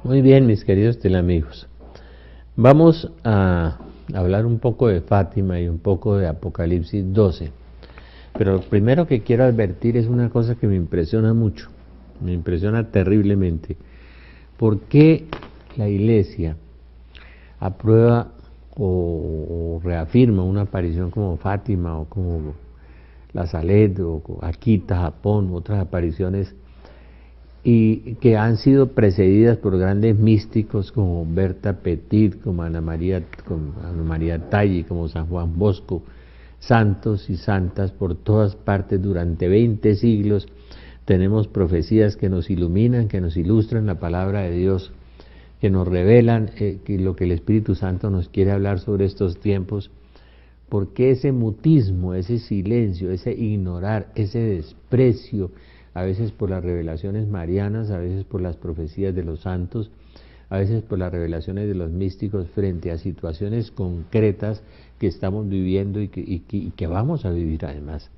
Muy bien, mis queridos telamigos. Vamos a hablar un poco de Fátima y un poco de Apocalipsis 12. Pero lo primero que quiero advertir es una cosa que me impresiona mucho, me impresiona terriblemente. ¿Por qué la Iglesia aprueba o reafirma una aparición como Fátima o como la Salet o Akita, Japón, otras apariciones y que han sido precedidas por grandes místicos como Berta Petit, como Ana María Talli, como San Juan Bosco, santos y santas por todas partes durante 20 siglos? Tenemos profecías que nos iluminan, que nos ilustran la palabra de Dios, que nos revelan que lo que el Espíritu Santo nos quiere hablar sobre estos tiempos. ¿Por qué ese mutismo, ese silencio, ese ignorar, ese desprecio, a veces por las revelaciones marianas, a veces por las profecías de los santos, a veces por las revelaciones de los místicos frente a situaciones concretas que estamos viviendo y que vamos a vivir además?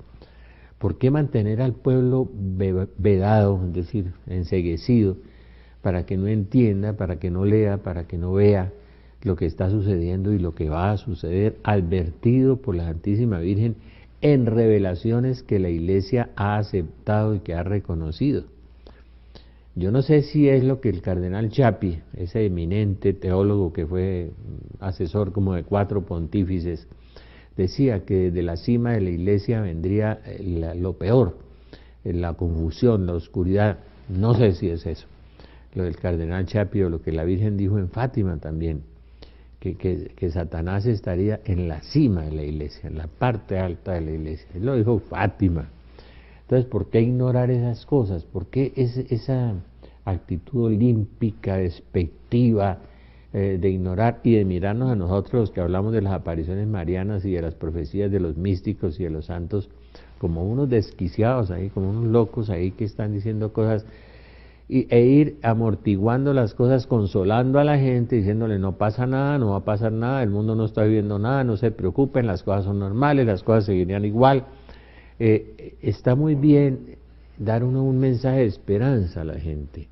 ¿Por qué mantener al pueblo vedado, es decir, enceguecido, para que no entienda, para que no lea, para que no vea lo que está sucediendo y lo que va a suceder, advertido por la Santísima Virgen en revelaciones que la Iglesia ha aceptado y que ha reconocido? Yo no sé si es lo que el cardenal Chapí, ese eminente teólogo que fue asesor como de 4 pontífices, decía que desde la cima de la Iglesia vendría lo peor, la confusión, la oscuridad. No sé si es eso, lo del cardenal Chapí o lo que la Virgen dijo en Fátima también, que Satanás estaría en la cima de la Iglesia, en la parte alta de la Iglesia. Él lo dijo Fátima. Entonces, ¿por qué ignorar esas cosas? ¿Por qué esa actitud olímpica, despectiva, de ignorar y de mirarnos a nosotros los que hablamos de las apariciones marianas y de las profecías de los místicos y de los santos como unos desquiciados ahí, como unos locos ahí que están diciendo cosas, e ir amortiguando las cosas, consolando a la gente, diciéndole no pasa nada, no va a pasar nada, el mundo no está viviendo nada, no se preocupen, las cosas son normales, las cosas seguirían igual? Está muy bien dar un mensaje de esperanza a la gente,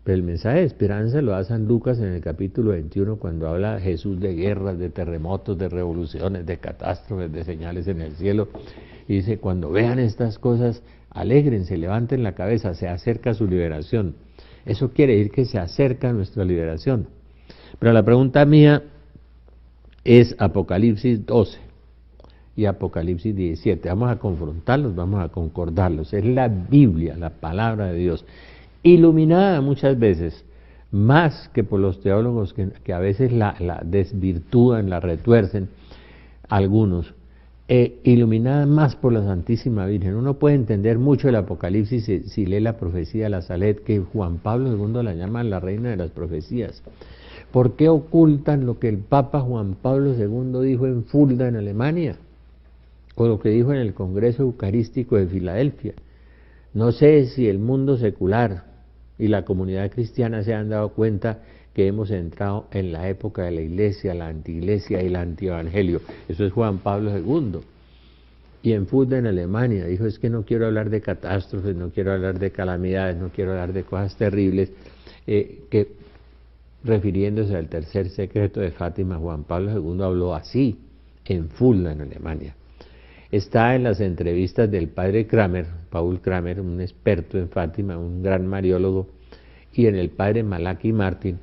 pero el mensaje de esperanza lo da San Lucas en el capítulo 21 cuando habla Jesús de guerras, de terremotos, de revoluciones, de catástrofes, de señales en el cielo, y dice: cuando vean estas cosas, alégrense, levanten la cabeza, se acerca su liberación. Eso quiere decir que se acerca nuestra liberación. Pero la pregunta mía es Apocalipsis 12 y Apocalipsis 17. Vamos a confrontarlos, vamos a concordarlos. Es la Biblia, la palabra de Dios, iluminada muchas veces, más que por los teólogos que a veces la desvirtúan, la retuercen, algunos, iluminada más por la Santísima Virgen. Uno puede entender mucho el Apocalipsis si lee la profecía de la Salet, que Juan Pablo II la llama la reina de las profecías. ¿Por qué ocultan lo que el Papa Juan Pablo II dijo en Fulda, en Alemania? O lo que dijo en el Congreso Eucarístico de Filadelfia. No sé si el mundo secular y la comunidad cristiana se han dado cuenta que hemos entrado en la época de la Iglesia, la antiiglesia y el antievangelio. Eso es Juan Pablo II. Y en Fulda, en Alemania, dijo: es que no quiero hablar de catástrofes, no quiero hablar de calamidades, no quiero hablar de cosas terribles, refiriéndose al tercer secreto de Fátima. Juan Pablo II habló así en Fulda, en Alemania. Está en las entrevistas del padre Kramer, Paul Kramer, un experto en Fátima, un gran mariólogo, y en el padre Malachi Martin,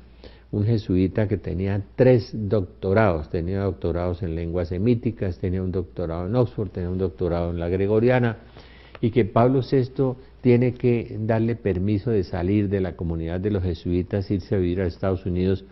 un jesuita que tenía 3 doctorados, tenía doctorados en lenguas semíticas, tenía un doctorado en Oxford, tenía un doctorado en la Gregoriana, y que Pablo VI tiene que darle permiso de salir de la comunidad de los jesuitas, irse a vivir a Estados Unidos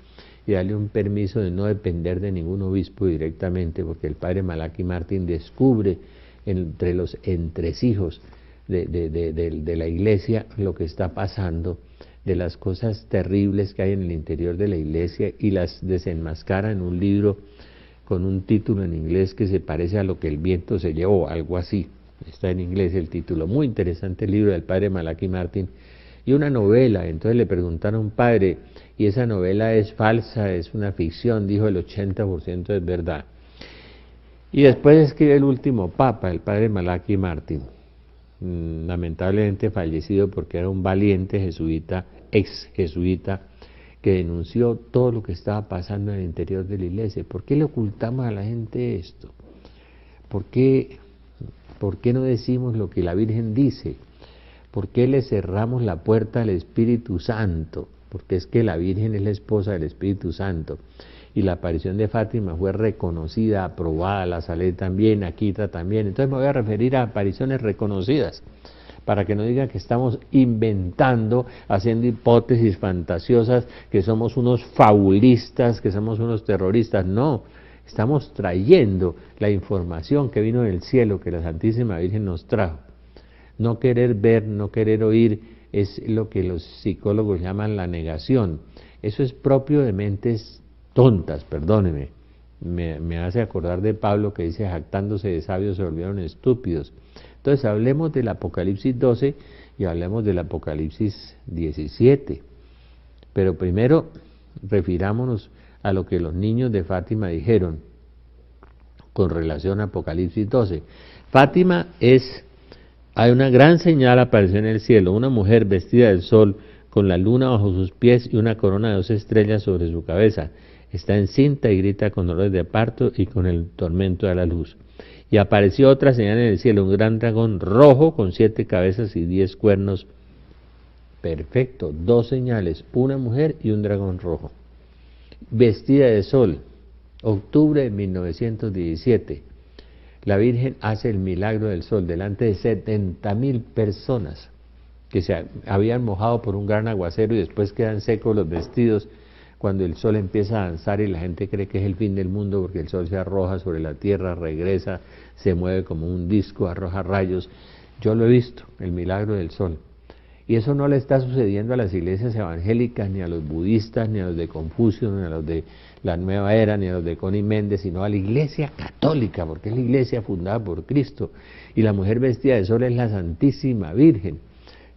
y darle un permiso de no depender de ningún obispo directamente, porque el padre Malachi Martin descubre entre los entresijos de la Iglesia lo que está pasando, de las cosas terribles que hay en el interior de la Iglesia, y las desenmascara en un libro con un título en inglés que se parece a Lo que el viento se llevó, algo así. Está en inglés el título, muy interesante el libro del padre Malachi Martin, y una novela. Entonces le preguntaron: padre, ¿y esa novela es falsa, es una ficción? Dijo: el 80% es verdad. Y después escribe el último papa, el padre Malachi Martin, lamentablemente fallecido porque era un valiente jesuita, ex jesuita, que denunció todo lo que estaba pasando en el interior de la iglesia. ¿Por qué le ocultamos a la gente esto? ¿Por qué no decimos lo que la Virgen dice? ¿Por qué le cerramos la puerta al Espíritu Santo? Porque es que la Virgen es la esposa del Espíritu Santo. Y la aparición de Fátima fue reconocida, aprobada, la Salé también, Akita también. Entonces me voy a referir a apariciones reconocidas, para que no digan que estamos inventando, haciendo hipótesis fantasiosas, que somos unos fabulistas, que somos unos terroristas. No, estamos trayendo la información que vino del cielo, que la Santísima Virgen nos trajo. No querer ver, no querer oír, es lo que los psicólogos llaman la negación. Eso es propio de mentes tontas, perdóneme. Me hace acordar de Pablo que dice, jactándose de sabios se volvieron estúpidos. Entonces hablemos del Apocalipsis 12 y hablemos del Apocalipsis 17. Pero primero refirámonos a lo que los niños de Fátima dijeron con relación a Apocalipsis 12. Fátima hay una gran señal apareció en el cielo, una mujer vestida del sol, con la luna bajo sus pies y una corona de 2 estrellas sobre su cabeza. Está encinta y grita con dolores de parto y con el tormento de la luz. Y apareció otra señal en el cielo, un gran dragón rojo con 7 cabezas y 10 cuernos. Perfecto, 2 señales, una mujer y un dragón rojo. Vestida de sol, octubre de 1917. La Virgen hace el milagro del sol delante de 70.000 personas que se habían mojado por un gran aguacero y después quedan secos los vestidos cuando el sol empieza a danzar y la gente cree que es el fin del mundo porque el sol se arroja sobre la tierra, regresa, se mueve como un disco, arroja rayos. Yo lo he visto, el milagro del sol. Y eso no le está sucediendo a las iglesias evangélicas, ni a los budistas, ni a los de Confucio, ni a los de la Nueva Era, ni a los de Connie Méndez, sino a la iglesia católica, porque es la iglesia fundada por Cristo. Y la mujer vestida de sol es la Santísima Virgen,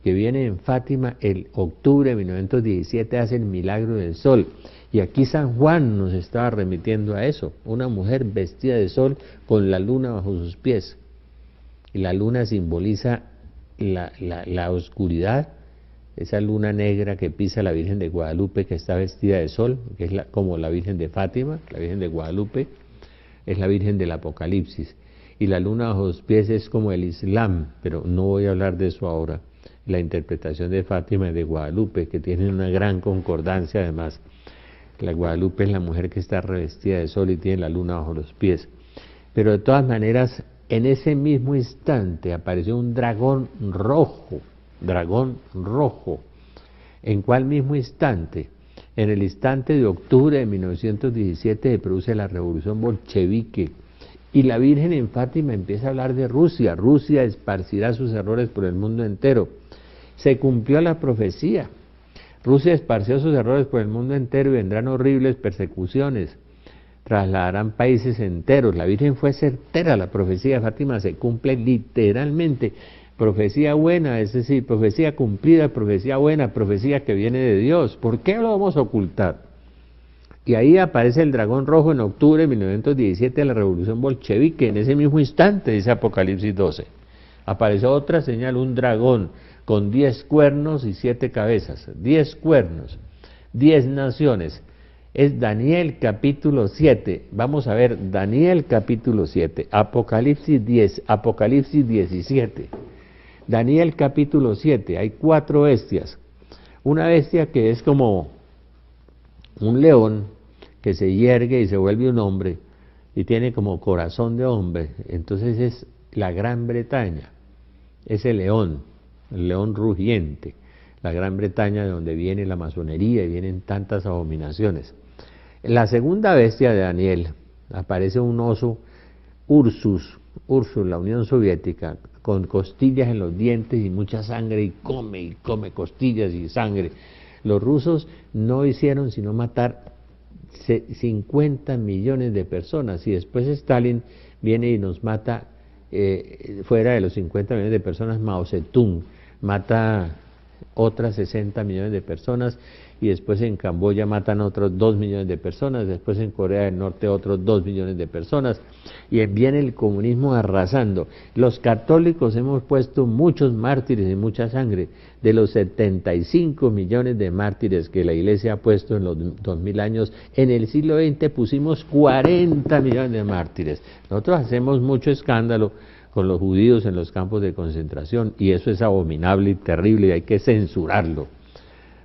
que viene en Fátima el octubre de 1917, hace el milagro del sol. Y aquí San Juan nos estaba remitiendo a eso, una mujer vestida de sol con la luna bajo sus pies. Y la luna simboliza la oscuridad, esa luna negra que pisa la Virgen de Guadalupe, que está vestida de sol, que es como la Virgen de Fátima. La Virgen de Guadalupe es la Virgen del Apocalipsis. Y la luna bajo sus pies es como el Islam, pero no voy a hablar de eso ahora. La interpretación de Fátima y de Guadalupe, que tienen una gran concordancia además. La Guadalupe es la mujer que está revestida de sol y tiene la luna bajo los pies. Pero de todas maneras, en ese mismo instante apareció un dragón rojo. ¿En cuál mismo instante? En el instante de octubre de 1917 se produce la revolución bolchevique. Y la Virgen en Fátima empieza a hablar de Rusia. Rusia esparcirá sus errores por el mundo entero. Se cumplió la profecía. Rusia esparció sus errores por el mundo entero y vendrán horribles persecuciones. Trasladarán países enteros. La Virgen fue certera, la profecía de Fátima se cumple literalmente. Profecía buena, es decir, profecía cumplida, profecía buena, profecía que viene de Dios. ¿Por qué lo vamos a ocultar? Y ahí aparece el dragón rojo en octubre de 1917 de la revolución bolchevique. En ese mismo instante, dice Apocalipsis 12. Apareció otra señal, un dragón con 10 cuernos y 7 cabezas. 10 cuernos, 10 naciones. Es Daniel capítulo 7. Vamos a ver Daniel capítulo 7, Apocalipsis 10, Apocalipsis 17. Daniel capítulo 7, hay 4 bestias. Una bestia que es como un león que se yergue y se vuelve un hombre y tiene como corazón de hombre. Entonces es la Gran Bretaña, es el león rugiente. La Gran Bretaña, de donde viene la masonería y vienen tantas abominaciones. En la segunda bestia de Daniel aparece un oso, Ursus, la Unión Soviética, con costillas en los dientes y mucha sangre, y come costillas y sangre. Los rusos no hicieron sino matar 50 millones de personas, y después Stalin viene y nos mata, fuera de los 50 millones de personas, Mao Zedong mata otras 60 millones de personas, y después en Camboya matan otros 2 millones de personas, después en Corea del Norte otros 2 millones de personas, y viene el comunismo arrasando. Los católicos hemos puesto muchos mártires y mucha sangre. De los 75 millones de mártires que la Iglesia ha puesto en los 2000 años, en el siglo XX pusimos 40 millones de mártires. Nosotros hacemos mucho escándalo con los judíos en los campos de concentración, y eso es abominable y terrible y hay que censurarlo.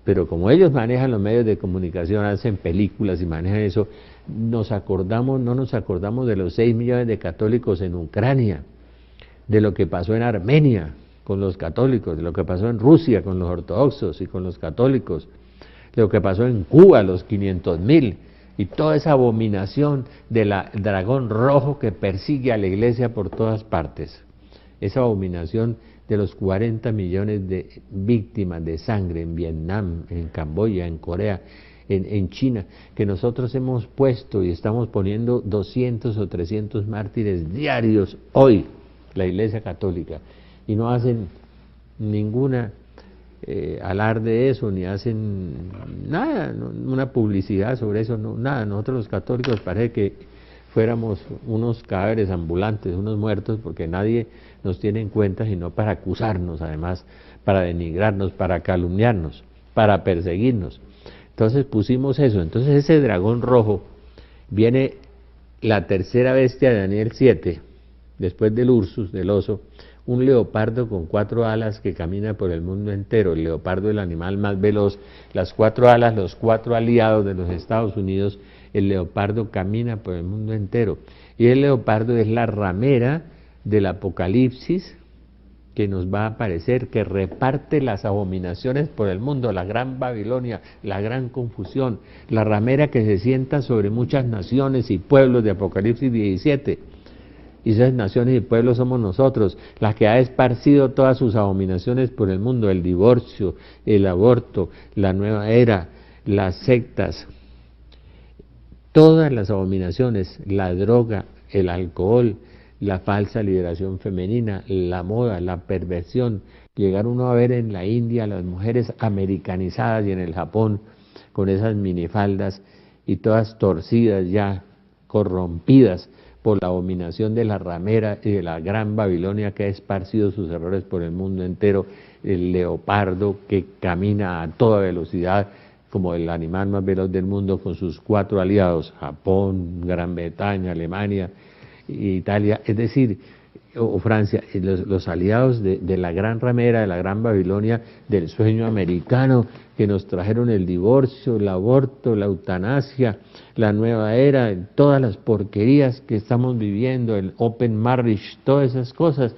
Pero como ellos manejan los medios de comunicación, hacen películas y manejan eso, no nos acordamos de los 6 millones de católicos en Ucrania, de lo que pasó en Armenia con los católicos, de lo que pasó en Rusia con los ortodoxos y con los católicos, de lo que pasó en Cuba, los 500.000, y toda esa abominación del dragón rojo que persigue a la Iglesia por todas partes. Esa abominación de los 40 millones de víctimas de sangre en Vietnam, en Camboya, en Corea, en China, que nosotros hemos puesto y estamos poniendo 200 o 300 mártires diarios hoy, la Iglesia Católica, y no hacen ninguna alarde de eso, ni hacen nada, una publicidad sobre eso, no, nada. Nosotros los católicos parece que fuéramos unos cadáveres ambulantes, unos muertos, porque nadie nos tiene en cuenta, sino para acusarnos, además, para denigrarnos, para calumniarnos, para perseguirnos. Entonces pusimos eso. Entonces ese dragón rojo, viene la tercera bestia de Daniel 7, después del Ursus, del oso, un leopardo con 4 alas que camina por el mundo entero. El leopardo es el animal más veloz, las 4 alas, los 4 aliados de los Estados Unidos. El leopardo camina por el mundo entero, y el leopardo es la ramera del Apocalipsis que nos va a aparecer, que reparte las abominaciones por el mundo, la gran Babilonia, la gran confusión, la ramera que se sienta sobre muchas naciones y pueblos de Apocalipsis 17. Y esas naciones y pueblos somos nosotros, las que ha esparcido todas sus abominaciones por el mundo: el divorcio, el aborto, la nueva era, las sectas, todas las abominaciones, la droga, el alcohol, la falsa liberación femenina, la moda, la perversión. Llegar uno a ver en la India las mujeres americanizadas, y en el Japón con esas minifaldas y todas torcidas ya, corrompidas por la abominación de la ramera y de la gran Babilonia que ha esparcido sus errores por el mundo entero. El leopardo que camina a toda velocidad como el animal más veloz del mundo, con sus 4 aliados, Japón, Gran Bretaña, Alemania, Italia, es decir, o Francia, los aliados de la gran ramera, de la gran Babilonia, del sueño americano, que nos trajeron el divorcio, el aborto, la eutanasia, la nueva era, todas las porquerías que estamos viviendo, el open marriage, todas esas cosas,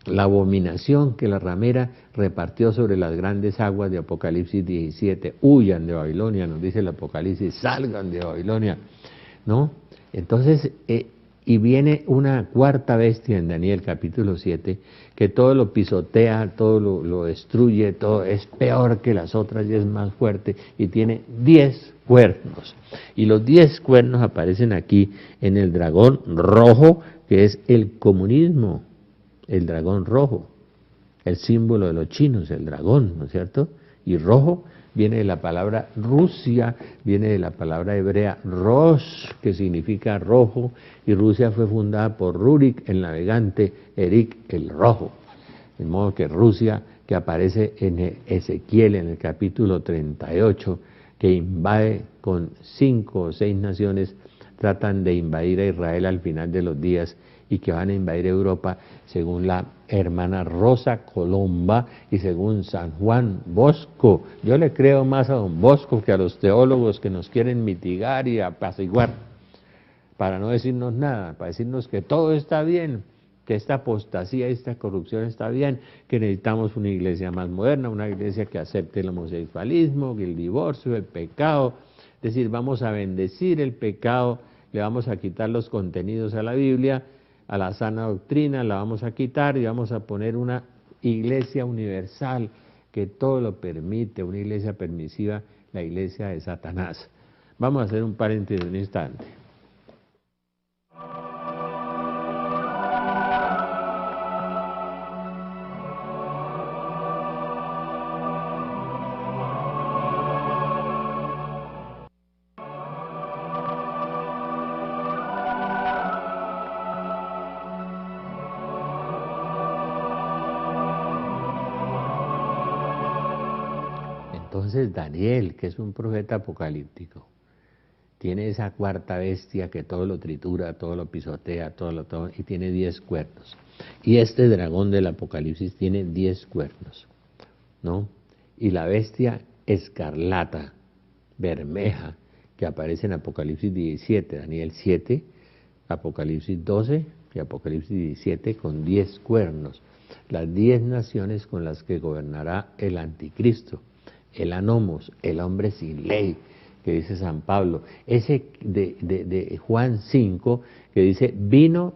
la abominación que la ramera repartió sobre las grandes aguas de Apocalipsis 17. Huyan de Babilonia, nos dice el Apocalipsis, salgan de Babilonia, ¿no? Entonces, y viene una cuarta bestia en Daniel capítulo 7, que todo lo pisotea, todo lo destruye, todo es peor que las otras y es más fuerte, y tiene 10 cuernos. Y los 10 cuernos aparecen aquí en el dragón rojo, que es el comunismo, el dragón rojo, el símbolo de los chinos, el dragón, ¿no es cierto? Y rojo viene de la palabra Rusia, viene de la palabra hebrea Rosh, que significa rojo, y Rusia fue fundada por Rurik, el navegante, Erik el Rojo. De modo que Rusia, que aparece en Ezequiel en el capítulo 38, que invade con 5 o 6 naciones, tratan de invadir a Israel al final de los días, y que van a invadir Europa, según la hermana Rosa Colomba y según San Juan Bosco. Yo le creo más a don Bosco que a los teólogos que nos quieren mitigar y apaciguar, para no decirnos nada, para decirnos que todo está bien, que esta apostasía y esta corrupción está bien, que necesitamos una iglesia más moderna, una iglesia que acepte el homosexualismo, el divorcio, el pecado. Es decir, vamos a bendecir el pecado, le vamos a quitar los contenidos a la Biblia, a la sana doctrina, la vamos a quitar y vamos a poner una iglesia universal que todo lo permite, una iglesia permisiva, la iglesia de Satanás. Vamos a hacer un paréntesis un instante. Entonces Daniel, que es un profeta apocalíptico, tiene esa cuarta bestia que todo lo tritura, todo lo pisotea, todo, y tiene 10 cuernos. Y este dragón del Apocalipsis tiene 10 cuernos, ¿no? Y la bestia escarlata, bermeja, que aparece en Apocalipsis 17, Daniel 7, Apocalipsis 12 y Apocalipsis 17, con 10 cuernos. Las 10 naciones con las que gobernará el anticristo, el anomos, el hombre sin ley, que dice San Pablo. Ese de Juan 5, que dice, vino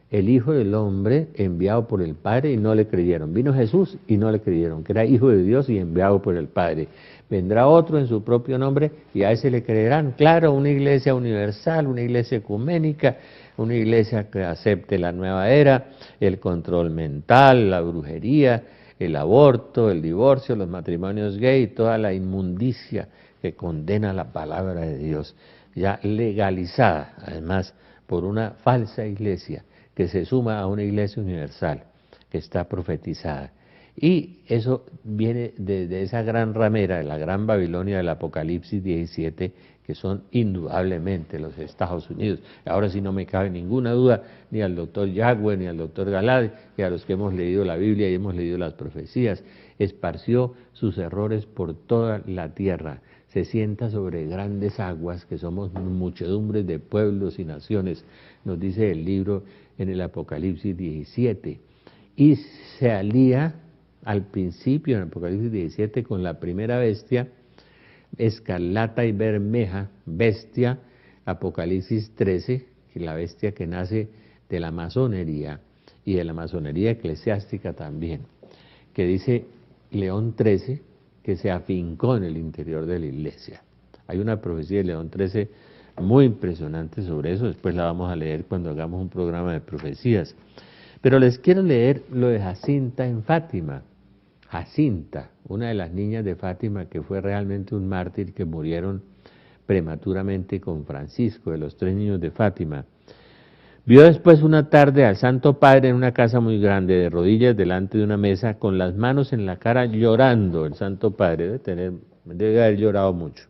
el Hijo del Hombre enviado por el Padre y no le creyeron. Vino Jesús y no le creyeron, que era Hijo de Dios y enviado por el Padre. Vendrá otro en su propio nombre y a ese le creerán. Claro, una iglesia universal, una iglesia ecuménica, una iglesia que acepte la nueva era, el control mental, la brujería, el aborto, el divorcio, los matrimonios gay, toda la inmundicia que condena la palabra de Dios, ya legalizada, además, por una falsa iglesia que se suma a una iglesia universal que está profetizada. Y eso viene de esa gran ramera, de la gran Babilonia del Apocalipsis 17, que son indudablemente los Estados Unidos. Ahora sí no me cabe ninguna duda, ni al doctor Yagüe, ni al doctor Galad, y a los que hemos leído la Biblia y hemos leído las profecías, esparció sus errores por toda la tierra. Se sienta sobre grandes aguas, que somos muchedumbres de pueblos y naciones, nos dice el libro en el Apocalipsis 17. Y se alía al principio en el Apocalipsis 17 con la primera bestia, escarlata y bermeja, bestia, Apocalipsis 13, que es la bestia que nace de la masonería y de la masonería eclesiástica también, que dice León 13, que se afincó en el interior de la iglesia. Hay una profecía de León 13 muy impresionante sobre eso, después la vamos a leer cuando hagamos un programa de profecías. Pero les quiero leer lo de Jacinta en Fátima. Jacinta, una de las niñas de Fátima que fue realmente un mártir, que murieron prematuramente con Francisco, de los 3 niños de Fátima. Vio después una tarde al Santo Padre en una casa muy grande, de rodillas delante de una mesa, con las manos en la cara, llorando. El Santo Padre debe haber llorado mucho.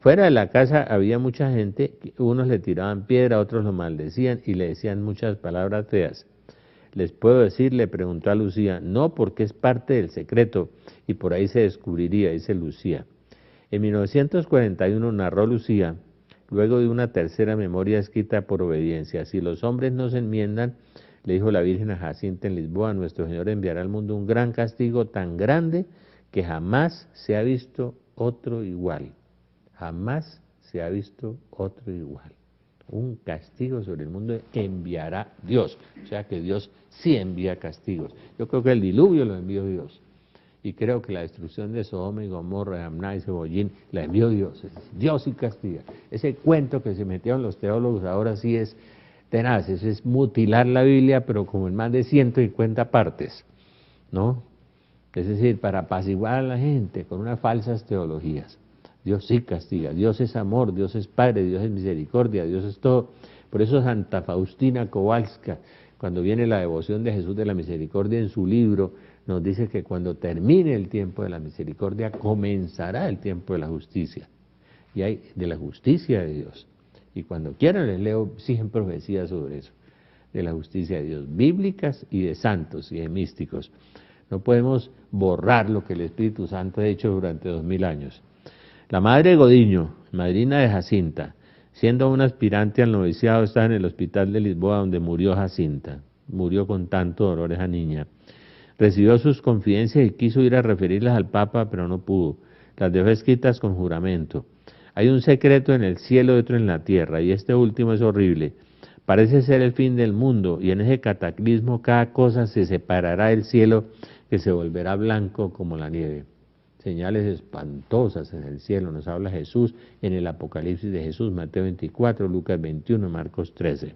Fuera de la casa había mucha gente, unos le tiraban piedra, otros lo maldecían y le decían muchas palabras feas. Les puedo decir, le preguntó a Lucía, no, porque es parte del secreto y por ahí se descubriría, dice Lucía. En 1941 narró Lucía, luego de una tercera memoria escrita por obediencia, si los hombres no se enmiendan, le dijo la Virgen a Jacinta en Lisboa, nuestro Señor enviará al mundo un gran castigo tan grande que jamás se ha visto otro igual. Jamás se ha visto otro igual. Un castigo sobre el mundo enviará Dios. O sea que Dios sí envía castigos. Yo creo que el diluvio lo envió Dios. Y creo que la destrucción de Sodoma y Gomorra, de Amná y Cebollín, la envió Dios. Dios sí castiga. Ese cuento que se metieron los teólogos ahora sí es tenaz. Eso es mutilar la Biblia, pero como en más de 150 partes, ¿no? Es decir, para apaciguar a la gente con unas falsas teologías. Dios sí castiga, Dios es amor, Dios es Padre, Dios es misericordia, Dios es todo. Por eso Santa Faustina Kowalska, cuando viene la devoción de Jesús de la Misericordia en su libro, nos dice que cuando termine el tiempo de la misericordia, comenzará el tiempo de la justicia. Y hay de la justicia de Dios. Y cuando quieran les leo 100 profecías sobre eso, de la justicia de Dios, bíblicas y de santos y de místicos. No podemos borrar lo que el Espíritu Santo ha hecho durante 2000 años. La madre Godiño, madrina de Jacinta, siendo una aspirante al noviciado, estaba en el hospital de Lisboa donde murió Jacinta. Murió con tanto dolor esa niña. Recibió sus confidencias y quiso ir a referirlas al Papa, pero no pudo. Las dejó escritas con juramento. Hay un secreto en el cielo y otro en la tierra, y este último es horrible. Parece ser el fin del mundo, y en ese cataclismo cada cosa se separará del cielo, que se volverá blanco como la nieve. Señales espantosas en el cielo, nos habla Jesús en el Apocalipsis de Jesús, Mateo 24, Lucas 21, Marcos 13.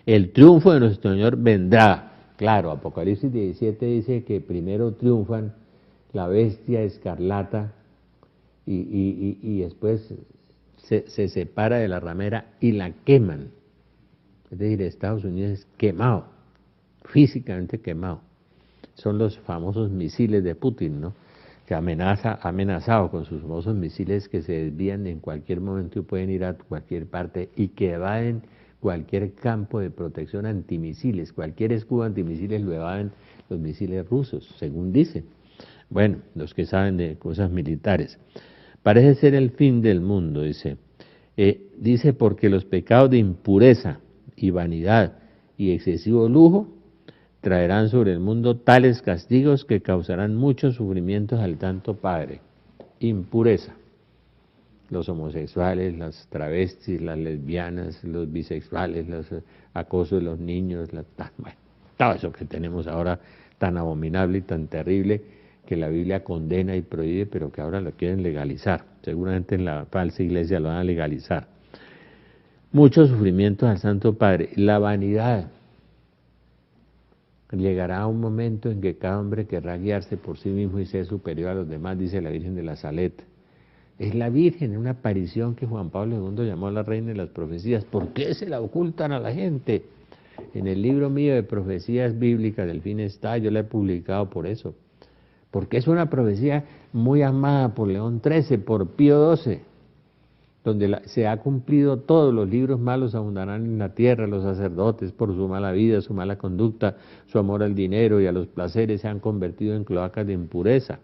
El triunfo de nuestro Señor vendrá. Claro, Apocalipsis 17 dice que primero triunfan la bestia escarlata y después se separa de la ramera y la queman. Es decir, Estados Unidos es quemado, físicamente quemado. Son los famosos misiles de Putin, ¿no?, que ha amenazado con sus famosos misiles que se desvían en cualquier momento y pueden ir a cualquier parte y que evaden cualquier campo de protección antimisiles, cualquier escudo antimisiles lo evaden los misiles rusos, según dicen. Bueno, los que saben de cosas militares. Parece ser el fin del mundo, dice. Dice porque los pecados de impureza y vanidad y excesivo lujo traerán sobre el mundo tales castigos que causarán muchos sufrimientos al Santo Padre. Impureza. Los homosexuales, las travestis, las lesbianas, los bisexuales, los acosos de los niños, bueno, todo eso que tenemos ahora tan abominable y tan terrible que la Biblia condena y prohíbe, pero que ahora lo quieren legalizar. Seguramente en la falsa iglesia lo van a legalizar. Muchos sufrimientos al Santo Padre. La vanidad. Llegará un momento en que cada hombre querrá guiarse por sí mismo y ser superior a los demás, dice la Virgen de la Salette. Es la Virgen, una aparición que Juan Pablo II llamó a la reina de las profecías. ¿Por qué se la ocultan a la gente? En el libro mío de profecías bíblicas del fin está, yo la he publicado por eso. Porque es una profecía muy amada por León XIII, por Pío XII, donde se ha cumplido todos los libros malos abundarán en la tierra, los sacerdotes por su mala vida, su mala conducta, su amor al dinero y a los placeres se han convertido en cloacas de impureza.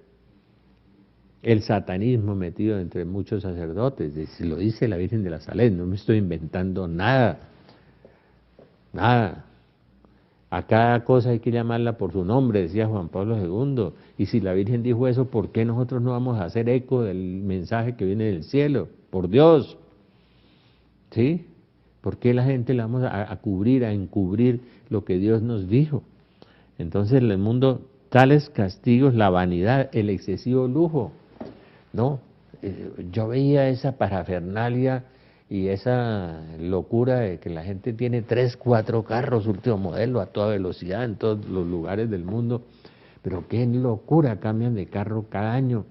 El satanismo metido entre muchos sacerdotes, lo dice la Virgen de la Salette, no me estoy inventando nada, nada. A cada cosa hay que llamarla por su nombre, decía Juan Pablo II. Y si la Virgen dijo eso, ¿por qué nosotros no vamos a hacer eco del mensaje que viene del cielo? Por Dios. ¿Sí? ¿Por qué la gente la vamos a cubrir, a encubrir lo que Dios nos dijo? Entonces en el mundo, tales castigos, la vanidad, el excesivo lujo, ¿no? Yo veía esa parafernalia y esa locura de que la gente tiene 3, 4 carros último modelo a toda velocidad en todos los lugares del mundo, pero qué locura, cambian de carro cada año,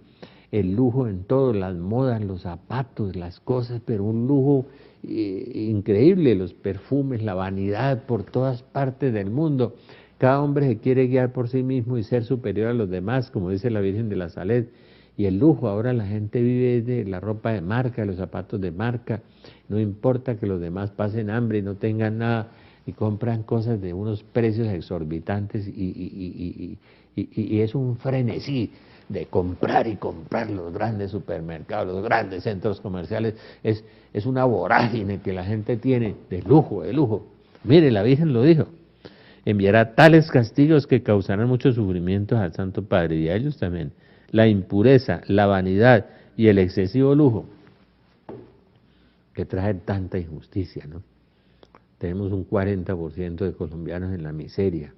el lujo en todo, las modas, los zapatos, las cosas, pero un lujo increíble, los perfumes, la vanidad por todas partes del mundo. Cada hombre se quiere guiar por sí mismo y ser superior a los demás, como dice la Virgen de la Salette. Y el lujo, ahora la gente vive de la ropa de marca, de los zapatos de marca, no importa que los demás pasen hambre y no tengan nada, y compran cosas de unos precios exorbitantes y es un frenesí de comprar y comprar los grandes supermercados, los grandes centros comerciales, es una vorágine que la gente tiene de lujo, de lujo. Mire, la Virgen lo dijo, enviará tales castigos que causarán muchos sufrimientos al Santo Padre y a ellos también. La impureza, la vanidad y el excesivo lujo que trae tanta injusticia, ¿no? Tenemos un 40% de colombianos en la miseria,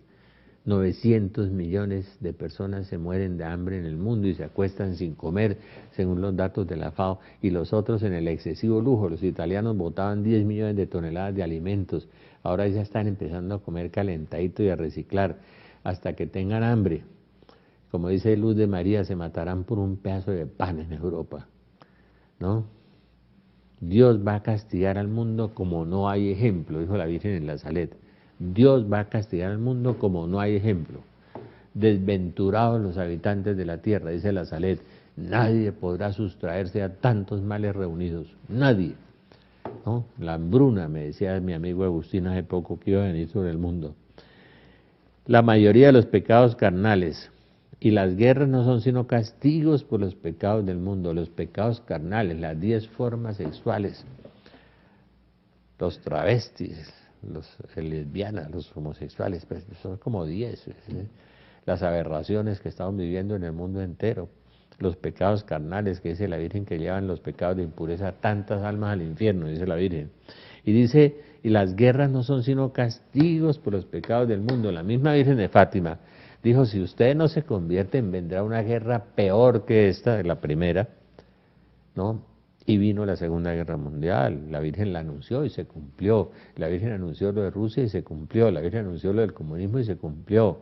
900 millones de personas se mueren de hambre en el mundo y se acuestan sin comer, según los datos de la FAO, y los otros en el excesivo lujo. Los italianos botaban 10 millones de toneladas de alimentos, ahora ya están empezando a comer calentadito y a reciclar hasta que tengan hambre. Como dice Luz de María, se matarán por un pedazo de pan en Europa, ¿no? Dios va a castigar al mundo como no hay ejemplo, dijo la Virgen en la Salette. Dios va a castigar al mundo como no hay ejemplo. Desventurados los habitantes de la tierra, dice la Salette, nadie podrá sustraerse a tantos males reunidos, nadie, ¿no? La hambruna, me decía mi amigo Agustín hace poco, que iba a venir sobre el mundo. La mayoría de los pecados carnales y las guerras no son sino castigos por los pecados del mundo, los pecados carnales, las 10 formas sexuales, los travestis, los lesbianas, los homosexuales, pues son como 10, las aberraciones que estamos viviendo en el mundo entero, los pecados carnales, que dice la Virgen que llevan los pecados de impureza tantas almas al infierno, dice la Virgen. Y dice, y las guerras no son sino castigos por los pecados del mundo. La misma Virgen de Fátima dijo, si ustedes no se convierten, vendrá una guerra peor que esta, de la primera, ¿no? Y vino la Segunda Guerra Mundial, la Virgen la anunció y se cumplió, la Virgen anunció lo de Rusia y se cumplió, la Virgen anunció lo del comunismo y se cumplió.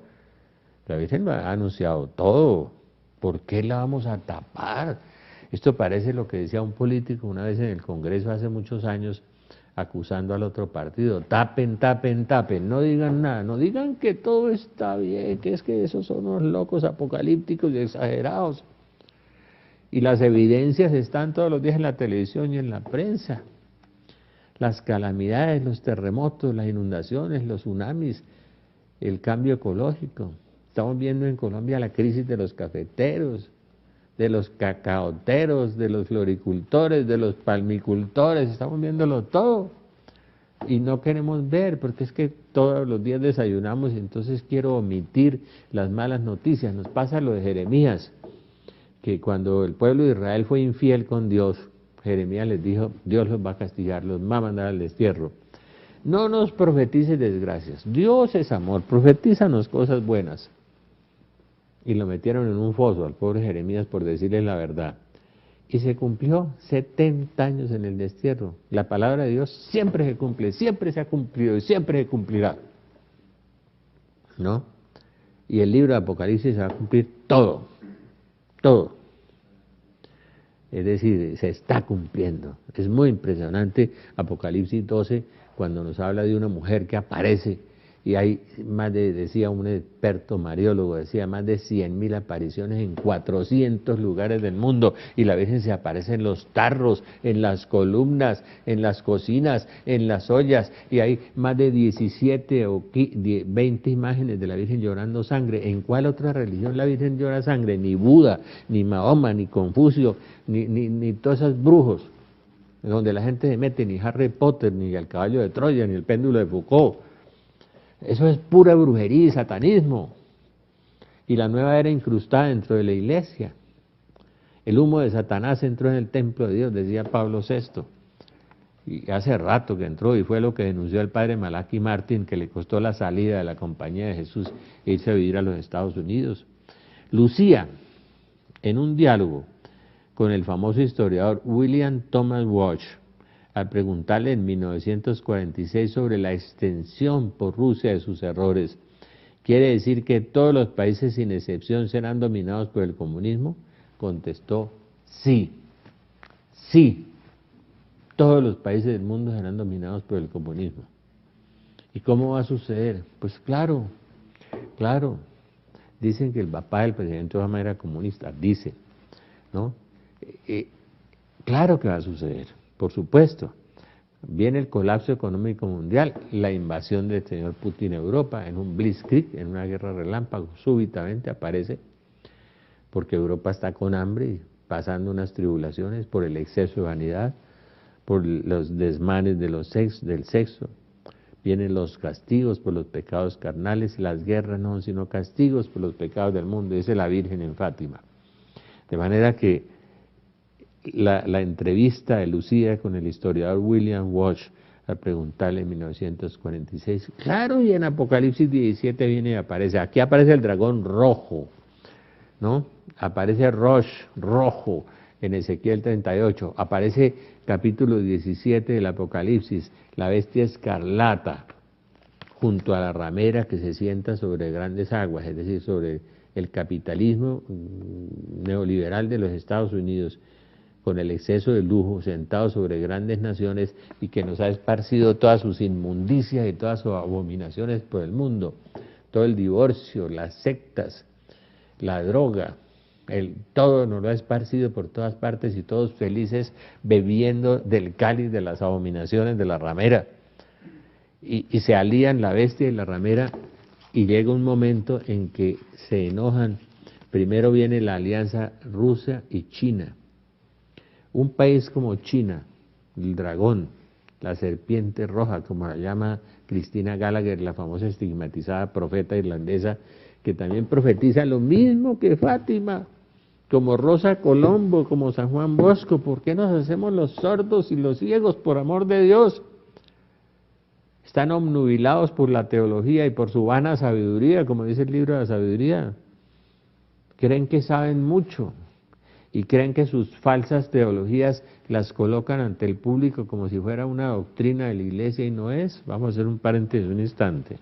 La Virgen lo ha anunciado todo, ¿por qué la vamos a tapar? Esto parece lo que decía un político una vez en el Congreso hace muchos años, acusando al otro partido, tapen, tapen, tapen, no digan nada, no digan que todo está bien, que es que esos son unos locos apocalípticos y exagerados. Y las evidencias están todos los días en la televisión y en la prensa. Las calamidades, los terremotos, las inundaciones, los tsunamis, el cambio ecológico. Estamos viendo en Colombia la crisis de los cafeteros, de los cacaoteros, de los floricultores, de los palmicultores, estamos viéndolo todo. Y no queremos ver, porque es que todos los días desayunamos y entonces quiero omitir las malas noticias. Nos pasa lo de Jeremías, que cuando el pueblo de Israel fue infiel con Dios, Jeremías les dijo, Dios los va a castigar, los va a mandar al destierro. No nos profetices desgracias, Dios es amor, profetízanos cosas buenas. Y lo metieron en un foso al pobre Jeremías por decirle la verdad. Y se cumplió 70 años en el destierro. La palabra de Dios siempre se cumple, siempre se ha cumplido y siempre se cumplirá. ¿No? Y el libro de Apocalipsis se va a cumplir todo, todo. Es decir, se está cumpliendo. Es muy impresionante Apocalipsis 12 cuando nos habla de una mujer que aparece y hay más de, decía un experto mariólogo, decía más de 100.000 apariciones en 400 lugares del mundo y la Virgen se aparece en los tarros, en las columnas, en las cocinas, en las ollas y hay más de 17 o 20 imágenes de la Virgen llorando sangre. ¿En cuál otra religión la Virgen llora sangre? Ni Buda, ni Mahoma, ni Confucio, ni todos esos brujos donde la gente se mete, ni Harry Potter, ni el caballo de Troya, ni el péndulo de Foucault. Eso es pura brujería y satanismo. Y la nueva era incrustada dentro de la iglesia. El humo de Satanás entró en el templo de Dios, decía Pablo VI. Y hace rato que entró y fue lo que denunció el padre Malachi Martin, que le costó la salida de la compañía de Jesús e irse a vivir a los Estados Unidos. Lucía, en un diálogo con el famoso historiador William Thomas Walsh, al preguntarle en 1946 sobre la extensión por Rusia de sus errores, ¿quiere decir que todos los países sin excepción serán dominados por el comunismo? Contestó, sí, sí, todos los países del mundo serán dominados por el comunismo. ¿Y cómo va a suceder? Pues claro, claro, dicen que el papá del presidente Obama era comunista, dice, ¿no? Claro que va a suceder. Por supuesto, viene el colapso económico mundial, la invasión del señor Putin a Europa en un blitzkrieg, en una guerra relámpago, súbitamente aparece, porque Europa está con hambre y pasando unas tribulaciones por el exceso de vanidad, por los desmanes de del sexo, vienen los castigos por los pecados carnales, las guerras no son sino castigos por los pecados del mundo, dice la Virgen en Fátima. De manera que la entrevista de Lucía con el historiador William Walsh al preguntarle en 1946, claro, y en Apocalipsis 17 viene y aparece, aquí aparece el dragón rojo, ¿no? Aparece Rosh, rojo, en Ezequiel 38, aparece capítulo 17 del Apocalipsis, la bestia escarlata, junto a la ramera que se sienta sobre grandes aguas, es decir, sobre el capitalismo neoliberal de los Estados Unidos, con el exceso de lujo, sentado sobre grandes naciones y que nos ha esparcido todas sus inmundicias y todas sus abominaciones por el mundo, todo el divorcio, las sectas, la droga, todo nos lo ha esparcido por todas partes y todos felices bebiendo del cáliz de las abominaciones de la ramera. Y se alían la bestia y la ramera y llega un momento en que se enojan. Primero viene la alianza Rusia y China. Un país como China, el dragón, la serpiente roja, como la llama Christina Gallagher, la famosa estigmatizada profeta irlandesa, que también profetiza lo mismo que Fátima, como Rosa Colombo, como San Juan Bosco. ¿Por qué nos hacemos los sordos y los ciegos, por amor de Dios? Están obnubilados por la teología y por su vana sabiduría, como dice el libro de la sabiduría. Creen que saben mucho y creen que sus falsas teologías las colocan ante el público como si fuera una doctrina de la iglesia y no es. Vamos a hacer un paréntesis un instante.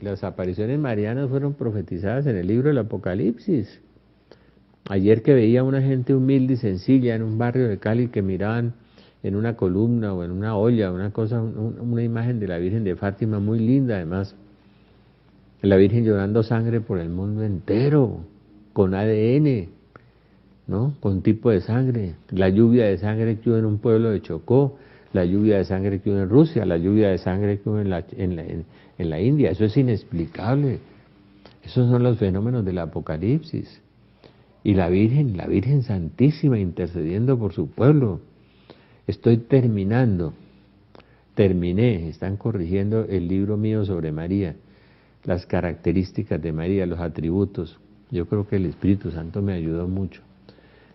las apariciones marianas fueron profetizadas en el libro del Apocalipsis. Ayer que veía a una gente humilde y sencilla en un barrio de Cali que miraban en una columna o en una olla, una cosa, una imagen de la Virgen de Fátima muy linda además. La Virgen llorando sangre por el mundo entero, con ADN, ¿no? Con tipo de sangre. La lluvia de sangre que hubo en un pueblo de Chocó, la lluvia de sangre que hubo en Rusia, la lluvia de sangre que hubo en la India. Eso es inexplicable. Esos son los fenómenos del Apocalipsis. Y la Virgen Santísima intercediendo por su pueblo. Terminé, están corrigiendo el libro mío sobre María, las características de María, los atributos. Yo creo que el Espíritu Santo me ayudó mucho.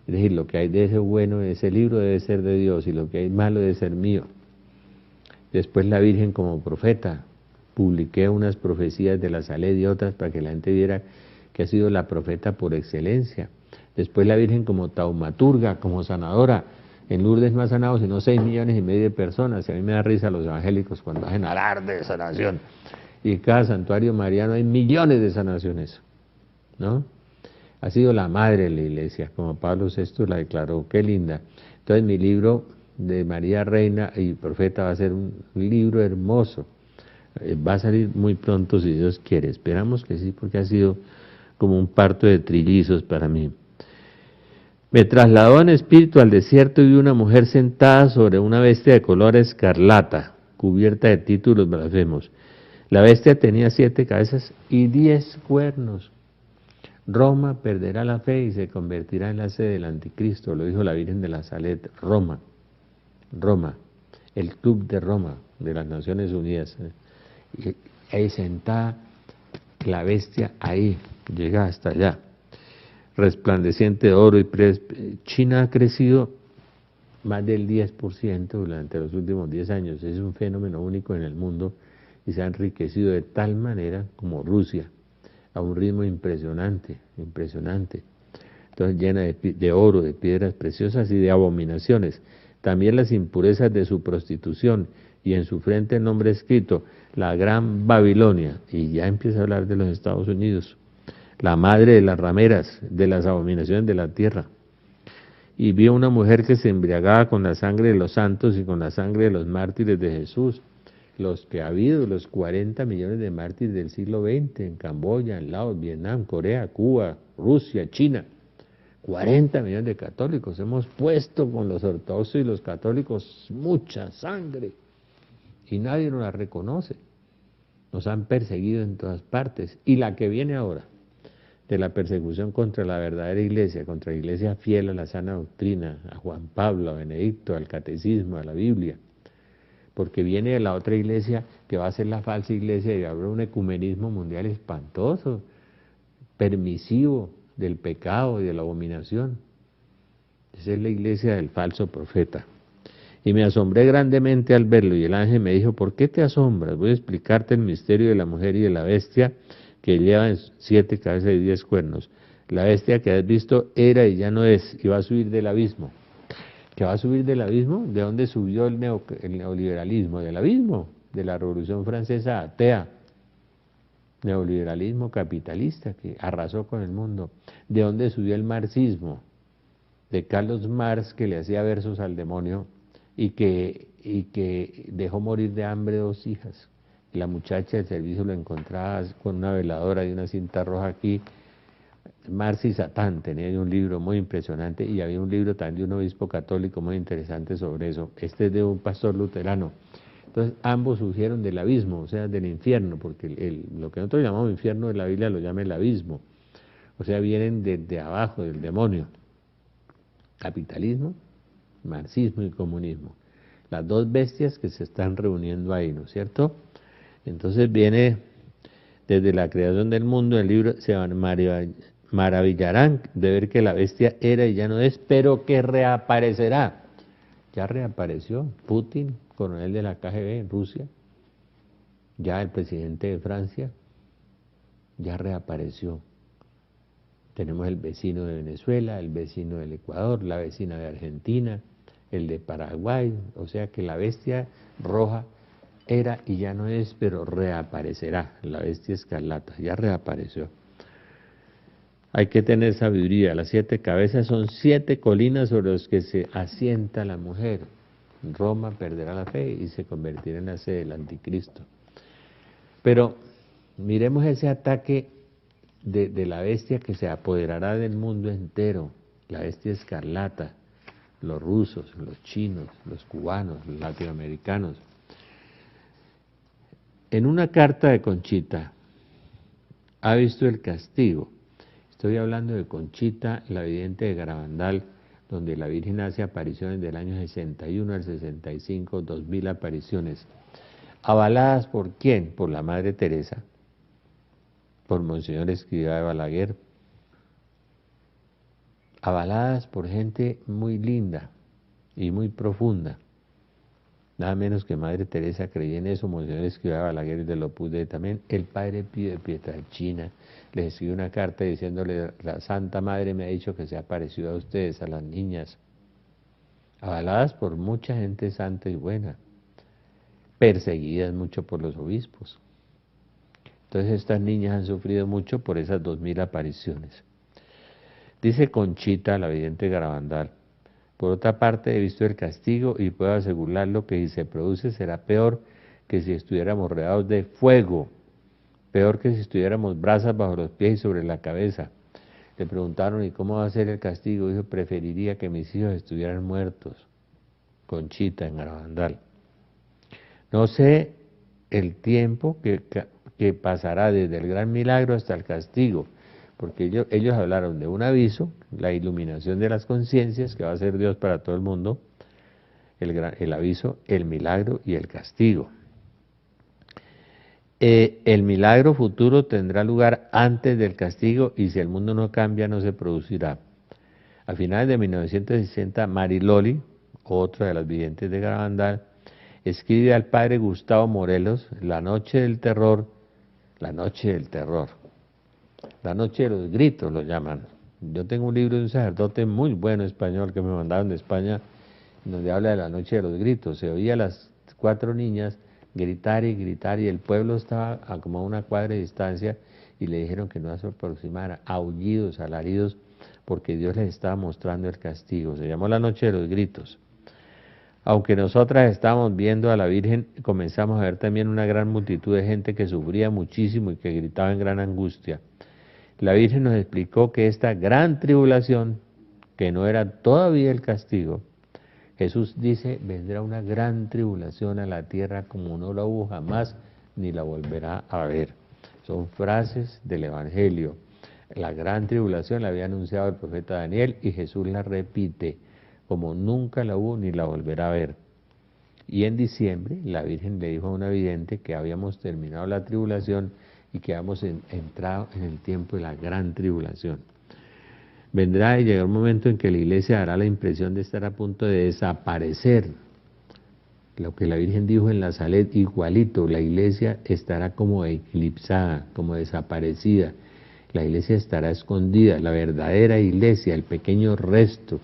Es decir, lo que hay de ese bueno de ese libro debe ser de Dios y lo que hay malo debe ser mío. Después la Virgen como profeta, publiqué unas profecías de la Saled y otras para que la gente viera que ha sido la profeta por excelencia. Después la Virgen como taumaturga, como sanadora. En Lourdes no ha sanado sino 6,5 millones de personas. Y a mí me da risa los evangélicos cuando hacen alarde de sanación. Y cada santuario mariano hay millones de sanaciones, ¿no? Ha sido la madre de la iglesia, como Pablo VI la declaró, qué linda. Entonces mi libro de María Reina y Profeta va a ser un libro hermoso. Va a salir muy pronto si Dios quiere. Esperamos que sí, porque ha sido como un parto de trillizos para mí. Me trasladó en espíritu al desierto y vi una mujer sentada sobre una bestia de color escarlata, cubierta de títulos blasfemos. La bestia tenía 7 cabezas y 10 cuernos. Roma perderá la fe y se convertirá en la sede del anticristo, lo dijo la Virgen de la Salet. Roma, el club de Roma, de las Naciones Unidas. Y ahí sentada, la bestia ahí, llega hasta allá. Resplandeciente de oro y China ha crecido más del 10% durante los últimos 10 años. Es un fenómeno único en el mundo y se ha enriquecido de tal manera como Rusia, a un ritmo impresionante. Entonces llena de oro, de piedras preciosas y de abominaciones. También las impurezas de su prostitución y en su frente el nombre escrito, la Gran Babilonia. Y ya empieza a hablar de los Estados Unidos. La madre de las rameras, de las abominaciones de la tierra. Y vio una mujer que se embriagaba con la sangre de los santos y con la sangre de los mártires de Jesús. Los que ha habido, los 40 millones de mártires del siglo XX, en Camboya, en Laos, Vietnam, Corea, Cuba, Rusia, China. 40 millones de católicos. Hemos puesto con los ortodoxos y los católicos mucha sangre. Y nadie nos la reconoce. Nos han perseguido en todas partes. Y la que viene ahora, de la persecución contra la verdadera iglesia, contra la iglesia fiel a la sana doctrina, a Juan Pablo, a Benedicto, al catecismo, a la Biblia, porque viene de la otra iglesia que va a ser la falsa iglesia y habrá un ecumenismo mundial espantoso, permisivo del pecado y de la abominación. Esa es la iglesia del falso profeta. Y me asombré grandemente al verlo, y el ángel me dijo, ¿por qué te asombras? Voy a explicarte el misterio de la mujer y de la bestia, que lleva 7 cabezas y 10 cuernos. La bestia que has visto era y ya no es, y va a subir del abismo. ¿Que va a subir del abismo? ¿De dónde subió el neoliberalismo? Del abismo, de la Revolución Francesa atea. Neoliberalismo capitalista que arrasó con el mundo. ¿De dónde subió el marxismo? De Carlos Marx, que le hacía versos al demonio y que dejó morir de hambre 2 hijas. La muchacha del servicio lo encontraba con una veladora y una cinta roja aquí. Marx y Satán tenía un libro muy impresionante y había un libro también de un obispo católico muy interesante sobre eso. Este es de un pastor luterano. Entonces ambos surgieron del abismo, o sea, del infierno, porque lo que nosotros llamamos infierno de la Biblia lo llama el abismo. O sea, vienen de abajo, del demonio. Capitalismo, marxismo y comunismo. Las 2 bestias que se están reuniendo ahí, ¿no es cierto? Entonces viene desde la creación del mundo, el libro se maravillarán de ver que la bestia era y ya no es, pero que reaparecerá. Ya reapareció Putin, coronel de la KGB en Rusia, ya el presidente de Francia, ya reapareció. Tenemos el vecino de Venezuela, el vecino del Ecuador, la vecina de Argentina, el de Paraguay, o sea que la bestia roja era y ya no es, pero reaparecerá. La bestia escarlata, ya reapareció. Hay que tener sabiduría. Las 7 cabezas son 7 colinas sobre las que se asienta la mujer. Roma perderá la fe y se convertirá en la sede del anticristo. Pero miremos ese ataque de la bestia que se apoderará del mundo entero. La bestia escarlata. Los rusos, los chinos, los cubanos, los latinoamericanos. En una carta de Conchita, ¿ha visto el castigo? Estoy hablando de Conchita, la vidente de Garabandal, donde la Virgen hace apariciones del año 61 al 65, 2000 apariciones. ¿Avaladas por quién? Por la Madre Teresa, por Monseñor Escrivá de Balaguer, avaladas por gente muy linda y muy profunda. Nada menos que Madre Teresa creía en eso, Monseñor Escrivá de Balaguer de Opus Dei también. El Padre Pío de Pietrelcina les escribió una carta diciéndole: la Santa Madre me ha dicho que se ha parecido a ustedes, a las niñas. Avaladas por mucha gente santa y buena, perseguidas mucho por los obispos. Entonces estas niñas han sufrido mucho por esas 2000 apariciones. Dice Conchita, la vidente Garabandal: por otra parte, he visto el castigo y puedo asegurarlo que si se produce será peor que si estuviéramos rodeados de fuego, peor que si estuviéramos brasas bajo los pies y sobre la cabeza. Le preguntaron: ¿y cómo va a ser el castigo? Dijo: preferiría que mis hijos estuvieran muertos. Conchita en Garabandal. No sé el tiempo que pasará desde el gran milagro hasta el castigo, porque ellos hablaron de un aviso, la iluminación de las conciencias que va a ser Dios para todo el mundo, el aviso, el milagro y el castigo. El milagro futuro tendrá lugar antes del castigo y si el mundo no cambia no se producirá. A finales de 1960, Mariloli, otra de las videntes de Garabandal, escribe al padre Gustavo Morelos: la noche del terror, la noche del terror. La noche de los gritos lo llaman. Yo tengo un libro de un sacerdote muy bueno español que me mandaron de España, donde habla de la noche de los gritos. Se oía a las 4 niñas gritar y gritar y el pueblo estaba a como a una cuadra de distancia y le dijeron que no se aproximara, aullidos, alaridos, porque Dios les estaba mostrando el castigo. Se llamó la noche de los gritos. Aunque nosotras estábamos viendo a la Virgen, comenzamos a ver también una gran multitud de gente que sufría muchísimo y que gritaba en gran angustia. La Virgen nos explicó que esta gran tribulación, que no era todavía el castigo, Jesús dice: vendrá una gran tribulación a la tierra como no la hubo jamás ni la volverá a ver. Son frases del Evangelio. La gran tribulación la había anunciado el profeta Daniel y Jesús la repite, como nunca la hubo ni la volverá a ver. Y en diciembre la Virgen le dijo a una vidente que habíamos terminado la tribulación y que habíamos entrado en el tiempo de la gran tribulación. Vendrá y llegará un momento en que la iglesia dará la impresión de estar a punto de desaparecer. Lo que la Virgen dijo en la Salet, igualito, la iglesia estará como eclipsada, como desaparecida. La iglesia estará escondida, la verdadera iglesia, el pequeño resto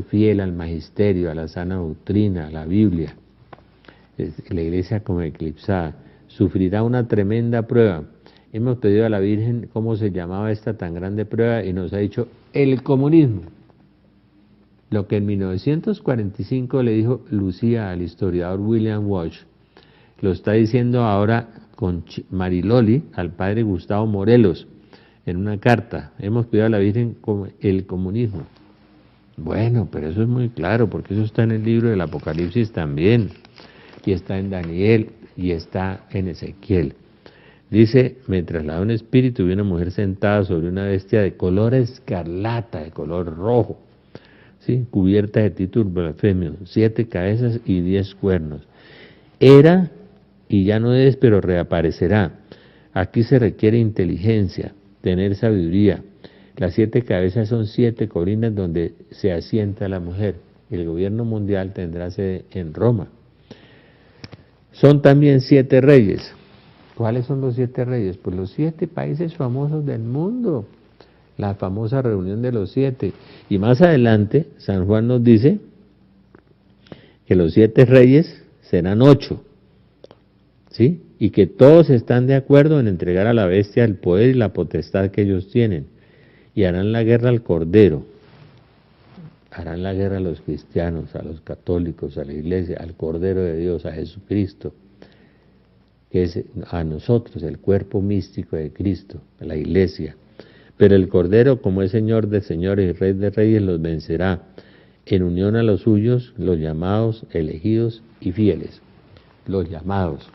fiel al magisterio, a la sana doctrina, a la Biblia. La iglesia como eclipsada. Sufrirá una tremenda prueba. Hemos pedido a la Virgen cómo se llamaba esta tan grande prueba y nos ha dicho: el comunismo. Lo que en 1945 le dijo Lucía al historiador William Walsh, lo está diciendo ahora con Mariloli al padre Gustavo Morelos en una carta. Hemos pedido a la Virgen como el comunismo. Bueno, pero eso es muy claro, porque eso está en el libro del Apocalipsis también, y está en Daniel, y está en Ezequiel. Dice: me trasladó un espíritu y vi una mujer sentada sobre una bestia de color escarlata, de color rojo, ¿sí?, cubierta de títulos blasfemios, 7 cabezas y 10 cuernos. Era y ya no es, pero reaparecerá. Aquí se requiere inteligencia, tener sabiduría. Las 7 cabezas son 7 colinas donde se asienta la mujer. El gobierno mundial tendrá sede en Roma. Son también 7 reyes. ¿Cuáles son los 7 reyes? Pues los 7 países famosos del mundo. La famosa reunión de los 7. Y más adelante, San Juan nos dice que los 7 reyes serán 8, ¿sí? Y que todos están de acuerdo en entregar a la bestia el poder y la potestad que ellos tienen, y harán la guerra al Cordero. Harán la guerra a los cristianos, a los católicos, a la iglesia, al Cordero de Dios, a Jesucristo, que es a nosotros, el cuerpo místico de Cristo, a la iglesia. Pero el Cordero, como es Señor de señores y Rey de reyes, los vencerá, en unión a los suyos, los llamados, elegidos y fieles. Los llamados,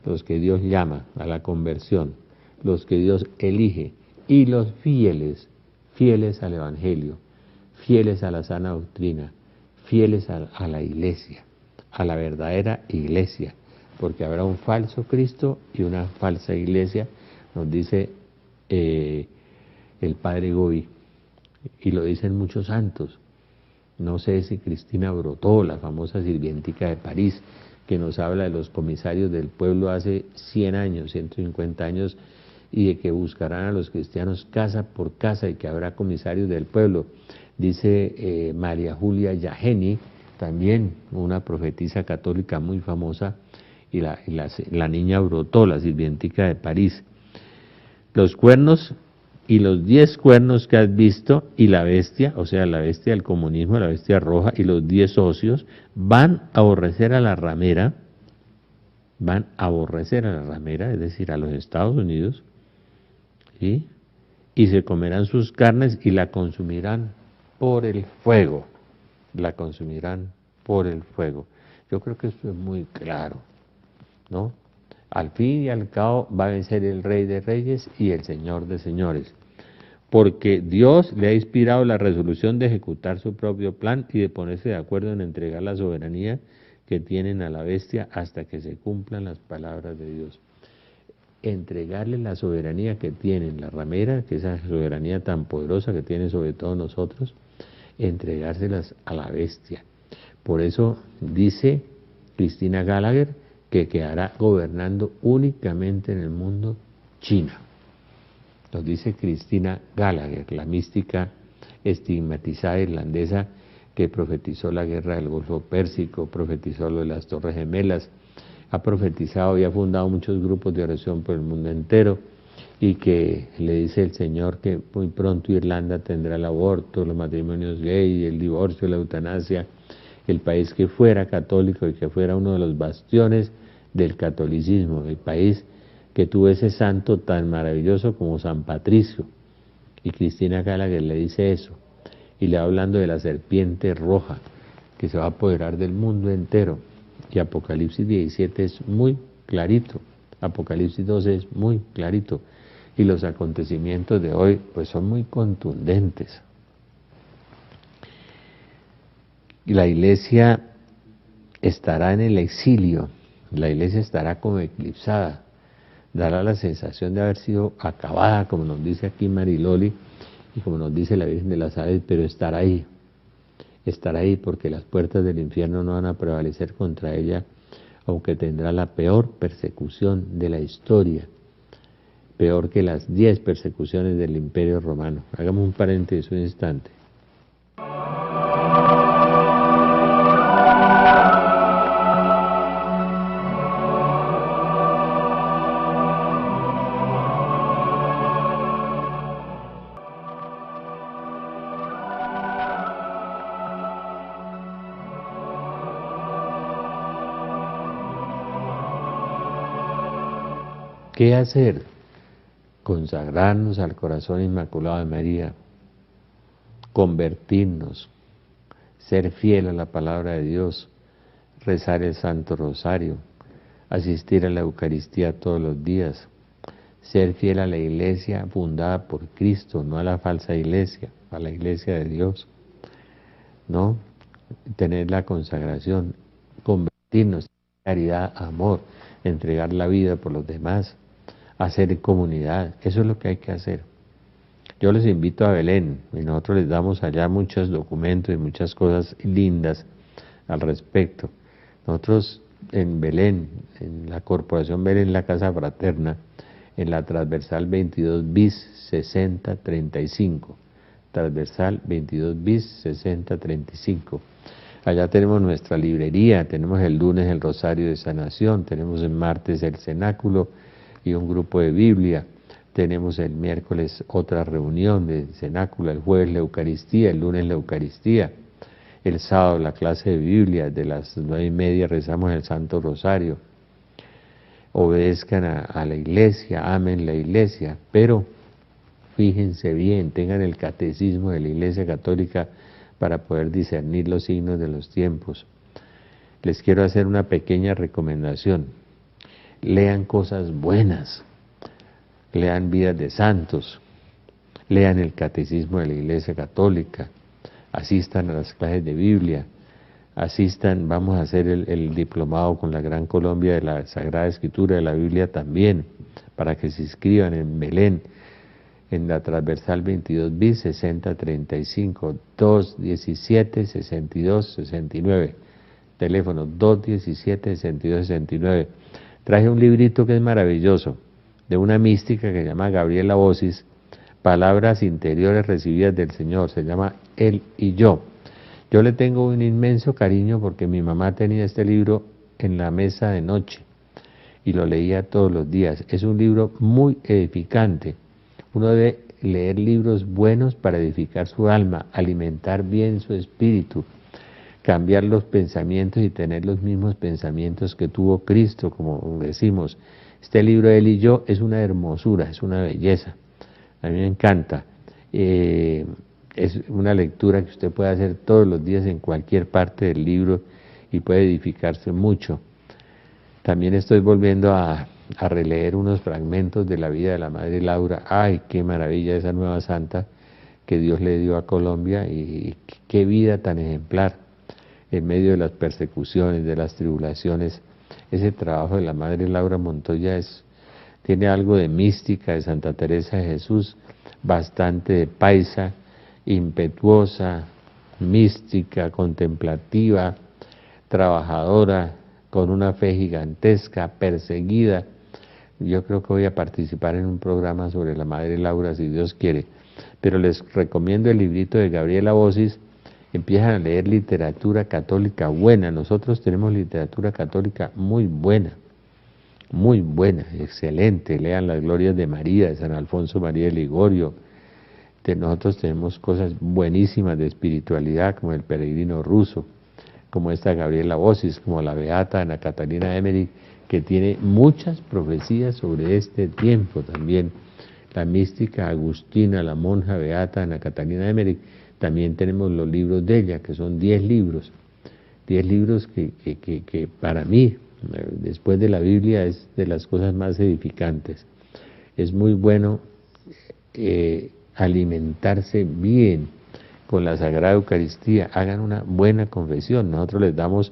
los que Dios llama a la conversión, los que Dios elige, y los fieles, fieles al Evangelio, fieles a la sana doctrina, fieles a la iglesia, a la verdadera iglesia, porque habrá un falso Cristo y una falsa iglesia, nos dice el Padre Goy, y lo dicen muchos santos. No sé si Cristina Brotó, la famosa sirvientica de París, que nos habla de los comisarios del pueblo hace 100 años, 150 años, y de que buscarán a los cristianos casa por casa y que habrá comisarios del pueblo. Dice María Julia Yageni, también una profetisa católica muy famosa, y la niña Brotó, la sirvientica de París. Los cuernos y los 10 cuernos que has visto y la bestia, o sea, la bestia del comunismo, la bestia roja y los 10 socios, van a aborrecer a la ramera, es decir, a los Estados Unidos, ¿sí? Y se comerán sus carnes y la consumirán por el fuego, la consumirán por el fuego. Yo creo que esto es muy claro, ¿no? Al fin y al cabo va a vencer el Rey de Reyes y el Señor de Señores, porque Dios le ha inspirado la resolución de ejecutar su propio plan y de ponerse de acuerdo en entregar la soberanía que tienen a la bestia hasta que se cumplan las palabras de Dios. Entregarle la soberanía que tienen la ramera, que esa soberanía tan poderosa que tiene sobre todos nosotros, entregárselas a la bestia. Por eso dice Cristina Gallagher que quedará gobernando únicamente en el mundo China. Nos dice Cristina Gallagher, la mística estigmatizada irlandesa que profetizó la guerra del Golfo Pérsico, profetizó lo de las Torres Gemelas, ha profetizado y ha fundado muchos grupos de oración por el mundo entero, y que le dice el Señor que muy pronto Irlanda tendrá el aborto, los matrimonios gay, el divorcio, la eutanasia, el país que fuera católico y que fuera uno de los bastiones del catolicismo, el país que tuvo ese santo tan maravilloso como San Patricio. Y Cristina Gallagher le dice eso, y le va hablando de la serpiente roja que se va a apoderar del mundo entero. Y Apocalipsis 17 es muy clarito, Apocalipsis 12 es muy clarito, y los acontecimientos de hoy pues son muy contundentes. Y la iglesia estará en el exilio, la iglesia estará como eclipsada, dará la sensación de haber sido acabada, como nos dice aquí Mariloli, y como nos dice la Virgen de las Aves, pero estará ahí porque las puertas del infierno no van a prevalecer contra ella, aunque tendrá la peor persecución de la historia, peor que las 10 persecuciones del Imperio Romano. Hagamos un paréntesis un instante. ¿Qué hacer? Consagrarnos al corazón inmaculado de María, convertirnos, ser fiel a la palabra de Dios, rezar el Santo Rosario, asistir a la Eucaristía todos los días, ser fiel a la iglesia fundada por Cristo, no a la falsa iglesia, a la iglesia de Dios, ¿no? Tener la consagración, convertirnos, caridad, amor, entregar la vida por los demás, hacer comunidad, eso es lo que hay que hacer. Yo les invito a Belén, y nosotros les damos allá muchos documentos y muchas cosas lindas al respecto. Nosotros en Belén, en la Corporación Belén, la Casa Fraterna, en la transversal 22 bis 6035, transversal 22 bis 6035, Allá tenemos nuestra librería, tenemos el lunes el Rosario de Sanación, tenemos el martes el Cenáculo y un grupo de Biblia, tenemos el miércoles otra reunión de Cenáculo, el jueves la Eucaristía, el lunes la Eucaristía, el sábado la clase de Biblia, de las 9:30 rezamos el Santo Rosario. Obedezcan a la iglesia, amen la iglesia, pero fíjense bien, tengan el catecismo de la Iglesia Católica para poder discernir los signos de los tiempos. Les quiero hacer una pequeña recomendación. Lean cosas buenas, lean vidas de santos, lean el catecismo de la Iglesia Católica, asistan a las clases de Biblia, asistan, vamos a hacer el diplomado con la Gran Colombia de la Sagrada Escritura de la Biblia también, para que se inscriban en Belén, en la transversal 22 bis 6035 217 62 69, teléfono 217 62 69. Traje un librito que es maravilloso, de una mística que se llama Gabriela Bosis, Palabras Interiores Recibidas del Señor, se llama Él y Yo. Yo le tengo un inmenso cariño porque mi mamá tenía este libro en la mesa de noche y lo leía todos los días. Es un libro muy edificante. Uno debe leer libros buenos para edificar su alma, alimentar bien su espíritu, cambiar los pensamientos y tener los mismos pensamientos que tuvo Cristo, como decimos. Este libro Él y Yo es una hermosura, es una belleza. A mí me encanta. Es una lectura que usted puede hacer todos los días en cualquier parte del libro y puede edificarse mucho. También estoy volviendo a releer unos fragmentos de la vida de la Madre Laura. ¡Ay, qué maravilla esa nueva santa que Dios le dio a Colombia! Y qué vida tan ejemplar en medio de las persecuciones, de las tribulaciones. Ese trabajo de la Madre Laura Montoya tiene algo de mística, de Santa Teresa de Jesús, bastante de paisa, impetuosa, mística, contemplativa, trabajadora, con una fe gigantesca, perseguida. Yo creo que voy a participar en un programa sobre la Madre Laura, si Dios quiere. Pero les recomiendo el librito de Gabriela Bosis. Empiezan a leer literatura católica buena. Nosotros tenemos literatura católica muy buena, excelente. Lean las glorias de María, de San Alfonso María de Ligorio. Nosotros tenemos cosas buenísimas de espiritualidad, como el Peregrino Ruso, como esta Gabriela Bosis, como la Beata Ana Catalina Emmerich, que tiene muchas profecías sobre este tiempo también. La mística agustina, la monja Beata Ana Catalina Emmerich, también tenemos los libros de ella, que son 10 libros. 10 libros que para mí, después de la Biblia, es de las cosas más edificantes. Es muy bueno alimentarse bien con la Sagrada Eucaristía. Hagan una buena confesión. Nosotros les damos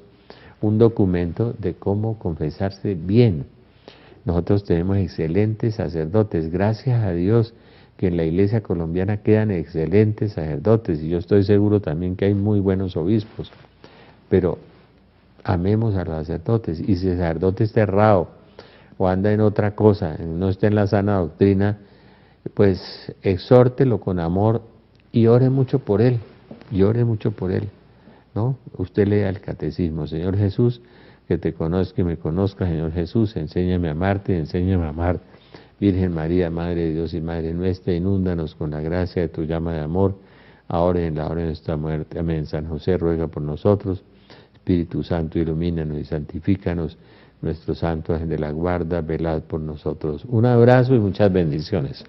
un documento de cómo confesarse bien. Nosotros tenemos excelentes sacerdotes, gracias a Dios que en la iglesia colombiana quedan excelentes sacerdotes, y yo estoy seguro también que hay muy buenos obispos, pero amemos a los sacerdotes. Y si el sacerdote está errado o anda en otra cosa, no está en la sana doctrina, pues exhórtelo con amor y ore mucho por él, ¿no? Usted lea el catecismo: Señor Jesús, que te conozca y me conozca. Señor Jesús, enséñame a amarte y enséñame a amar. Virgen María, Madre de Dios y Madre nuestra, inúndanos con la gracia de tu llama de amor, ahora y en la hora de nuestra muerte. Amén. San José, ruega por nosotros. Espíritu Santo, ilumínanos y santifícanos. Nuestro santo ángel de la guarda, velad por nosotros. Un abrazo y muchas bendiciones.